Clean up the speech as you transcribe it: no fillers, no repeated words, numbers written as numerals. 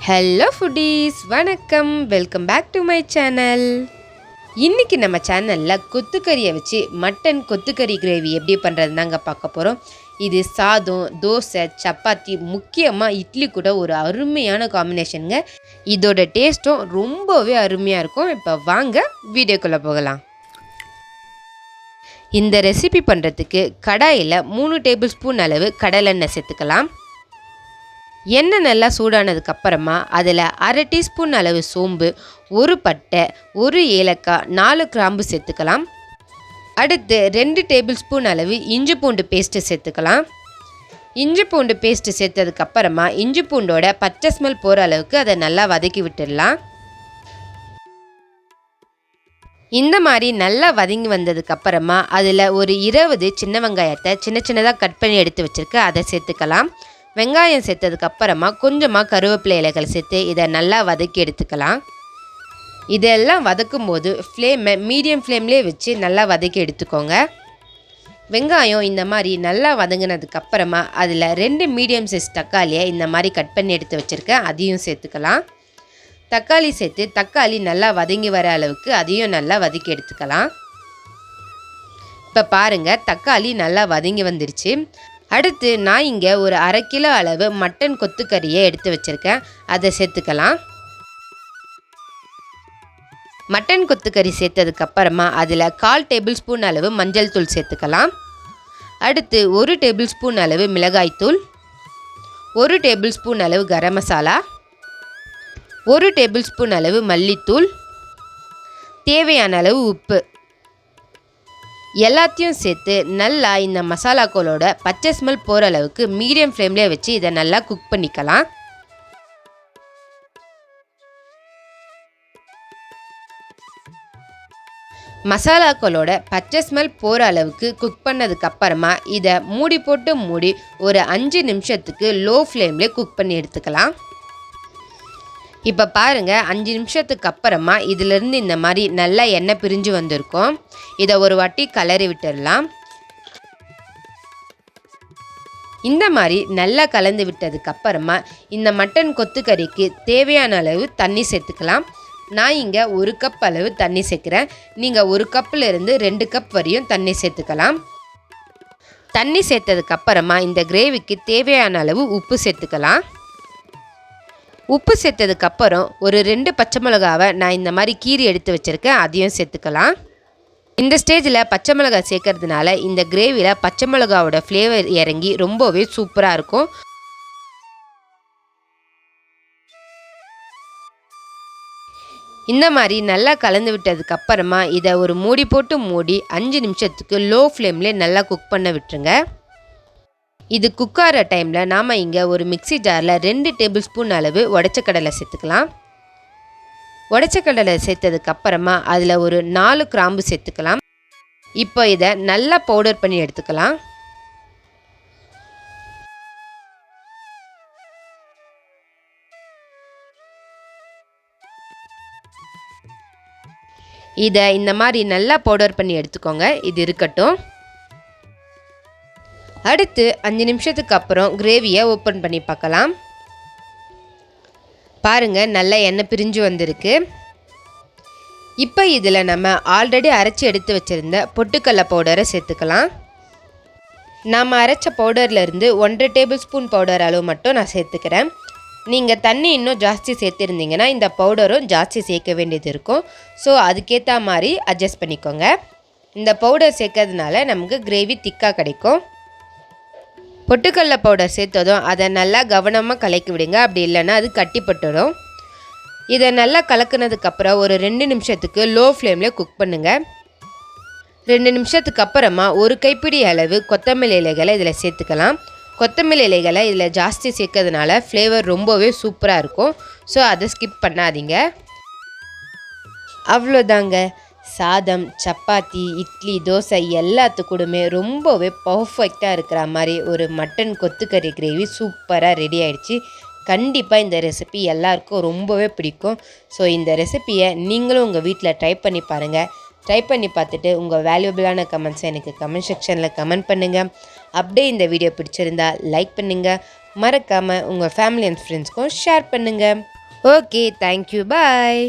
Hello foodies, வணக்கம். Welcome back to my channel. இன்றைக்கி நம்ம சேனலில் கொத்துக்கறியை வச்சு மட்டன் கொத்துக்கறி கிரேவி எப்படி பண்ணுறது தாங்க பார்க்க போகிறோம். இது சாதம், தோசை, சப்பாத்தி, முக்கியமாக இட்லி கூட ஒரு அருமையான காம்பினேஷனுங்க. இதோட டேஸ்ட்டும் ரொம்பவே அருமையாக இருக்கும். இப்போ வாங்க வீடியோக்குள்ளே போகலாம். இந்த ரெசிபி பண்ணுறதுக்கு கடாயில் 3 டேபிள் ஸ்பூன் அளவு கடலெண்ணெய் சேர்த்துக்கலாம். எண்ணெய் நல்லா சூடானதுக்கப்புறமா அதில் 1/2 டீஸ்பூன் அளவு சோம்பு, 1 பட்டை, 1 ஏலக்காய், 4 கிராம்பு சேர்த்துக்கலாம். அடுத்து 2 டேபிள் ஸ்பூன் அளவு இஞ்சி பூண்டு பேஸ்ட்டு சேர்த்துக்கலாம். இஞ்சி பூண்டு பேஸ்ட்டு சேர்த்ததுக்கப்புறமா இஞ்சி பூண்டோட பச்சை ஸ்மெல் போகிற அளவுக்கு அதை நல்லா வதக்கி விட்டுடலாம். இந்த மாதிரி நல்லா வதங்கி வந்ததுக்கப்புறமா அதில் ஒரு 20 சின்ன வெங்காயத்தை சின்ன சின்னதாக கட் பண்ணி எடுத்து வச்சுருக்க அதை சேர்த்துக்கலாம். வெங்காயம் சேர்த்ததுக்கப்புறமா கொஞ்சமாக கருவேப்பிலை இலைகள் சேர்த்து இதை நல்லா வதக்கி எடுத்துக்கலாம். இதெல்லாம் வதக்கும் போது ஃப்ளேமை மீடியம் ஃப்ளேம்லேயே வச்சு நல்லா வதக்கி எடுத்துக்கோங்க. வெங்காயம் இந்த மாதிரி நல்லா வதங்கினதுக்கப்புறமா அதில் 2 மீடியம் சைஸ் தக்காளியை இந்த மாதிரி கட் பண்ணி எடுத்து வச்சுருக்கேன், அதையும் சேர்த்துக்கலாம். தக்காளி சேர்த்து தக்காளி நல்லா வதங்கி வர அளவுக்கு அதையும் நல்லா வதக்கி எடுத்துக்கலாம். இப்போ பாருங்கள், தக்காளி நல்லா வதங்கி வந்துடுச்சு. அடுத்து நான் இங்கே ஒரு 1/2 கிலோ அளவு மட்டன் கொத்துக்கறியை எடுத்து வச்சுருக்கேன், அதை சேர்த்துக்கலாம். மட்டன் கொத்துக்கறி சேர்த்ததுக்கப்புறமா அதில் 1/4 டேபிள் ஸ்பூன் அளவு மஞ்சள் தூள் சேர்த்துக்கலாம். அடுத்து 1 டேபிள் ஸ்பூன் அளவு மிளகாய்த்தூள், 1 டேபிள் ஸ்பூன் அளவு கரம் மசாலா, 1 டேபிள் ஸ்பூன் அளவு மல்லித்தூள், தேவையான அளவு உப்பு எல்லாத்தையும் சேர்த்து நல்லா இந்த மசாலாக்களோட பச்சை ஸ்மெல் போகிற அளவுக்கு மீடியம் ஃப்ளேம்லேயே வச்சு இதை நல்லா குக் பண்ணிக்கலாம். மசாலாக்களோட பச்சை ஸ்மெல் போகிற அளவுக்கு குக் பண்ணதுக்கப்புறமா இதை மூடி ஒரு 5 நிமிஷத்துக்கு லோ ஃப்ளேம்லேயே குக் பண்ணி எடுத்துக்கலாம். இப்போ பாருங்கள், 5 நிமிஷத்துக்கு அப்புறமா இதிலிருந்து இந்த மாதிரி நல்லா எண்ணெய் பிரிஞ்சு வந்திருக்கும். இதை ஒரு வாட்டி கலரி விட்டுடலாம். இந்த மாதிரி நல்லா கலந்து விட்டதுக்கப்புறமா இந்த மட்டன் கொத்துக்கறிக்கு தேவையான அளவு தண்ணி சேர்த்துக்கலாம். நான் இங்கே 1 கப் அளவு தண்ணி சேர்க்குறேன். நீங்கள் 1 கப்பிலிருந்து 2 கப் வரையும் தண்ணி சேர்த்துக்கலாம். தண்ணி சேர்த்ததுக்கப்புறமா இந்த கிரேவிக்கு தேவையான அளவு உப்பு சேர்த்துக்கலாம். உப்பு சேர்த்ததுக்கப்புறம் ஒரு 2 பச்சை மிளகாவை நான் இந்த மாதிரி கீறி எடுத்து வச்சுருக்கேன், அதையும் சேர்த்துக்கலாம். இந்த ஸ்டேஜில் பச்சை மிளகாய் சேர்க்கறதுனால இந்த கிரேவியில் பச்சை மிளகாவோட ஃப்ளேவர் இறங்கி ரொம்பவே சூப்பராக இருக்கும். இந்த மாதிரி நல்லா கலந்து விட்டதுக்கப்புறமா இதை ஒரு மூடி 5 நிமிஷத்துக்கு லோ ஃப்ளேம்லேயே நல்லா குக் பண்ண விட்டுருங்க. இது குக் ஆகிற டைமில் நாம் இங்கே ஒரு மிக்ஸி ஜாரில் 2 டேபிள் ஸ்பூன் அளவு உடைச்ச கடலை சேர்த்துக்கலாம். உடைச்ச கடலை சேர்த்ததுக்கப்புறமா அதில் ஒரு 4 கிராம்பு சேர்த்துக்கலாம். இப்போ இதை நல்லா பவுடர் பண்ணி எடுத்துக்கலாம். இதை இந்த மாதிரி நல்லா பவுடர் பண்ணி எடுத்துக்கோங்க. இது இருக்கட்டும். அடுத்து 5 நிமிஷத்துக்கு அப்புறம் கிரேவியை ஓப்பன் பண்ணி பார்க்கலாம். பாருங்கள், நல்லா எண்ணெய் பிரிஞ்சு வந்திருக்கு. இப்போ இதில் நம்ம ஆல்ரெடி அரைச்சி எடுத்து வச்சுருந்த பொட்டுக்கடலை பவுடரை சேர்த்துக்கலாம். நாம் அரைச்ச பவுடர்லேருந்து 1/2 டேபிள் ஸ்பூன் பவுடர் அளவு மட்டும் நான் சேர்த்துக்கிறேன். நீங்கள் தண்ணி இன்னும் ஜாஸ்தி சேர்த்துருந்தீங்கன்னா இந்த பவுடரும் ஜாஸ்தி சேர்க்க வேண்டியது இருக்கும். ஸோ அதுக்கேற்ற மாதிரி அட்ஜஸ்ட் பண்ணிக்கோங்க. இந்த பவுடர் சேர்க்கறதுனால நமக்கு கிரேவி திக்காக கிடைக்கும். பொட்டுக்கடலை பவுடர் சேர்த்ததும் அதை நல்லா கவனமாக கலக்கி விடுங்க, அப்படி இல்லைன்னா அது கட்டிப்பட்டுடும். இதை நல்லா கலக்குனதுக்கப்புறம் ஒரு 2 நிமிஷத்துக்கு லோ ஃப்ளேமில் குக் பண்ணுங்கள். 2 நிமிஷத்துக்கு அப்புறமா ஒரு கைப்பிடி அளவு கொத்தமல்லி இலைகளை இதில் சேர்த்துக்கலாம். கொத்தமல்லி இலைகளை இதில் ஜாஸ்தி சேர்க்கறதுனால ஃப்ளேவர் ரொம்பவே சூப்பராக இருக்கும். ஸோ அதை ஸ்கிப் பண்ணாதீங்க. அவ்வளோதாங்க, சாதம், சப்பாத்தி, இட்லி, தோசை எல்லாத்துக்கூடமே ரொம்பவே பர்ஃபெக்டாக இருக்கிற மாதிரி ஒரு மட்டன் கொத்துக்கறி கிரேவி சூப்பராக ரெடி ஆகிடுச்சு. கண்டிப்பாக இந்த ரெசிபி எல்லாருக்கும் ரொம்பவே பிடிக்கும். ஸோ இந்த ரெசிப்பியை நீங்களும் உங்கள் வீட்டில் ட்ரை பண்ணி பாருங்கள். ட்ரை பண்ணி பார்த்துட்டு உங்கள் வேல்யூபிளான கமெண்ட்ஸை எனக்கு கமெண்ட் செக்ஷனில் கமெண்ட் பண்ணுங்கள். அப்படியே இந்த வீடியோ பிடிச்சிருந்தா லைக் பண்ணுங்கள். மறக்காமல் உங்கள் ஃபேமிலி அண்ட் ஃப்ரெண்ட்ஸ்க்கும் ஷேர் பண்ணுங்கள். ஓகே, தேங்க்யூ, பாய்.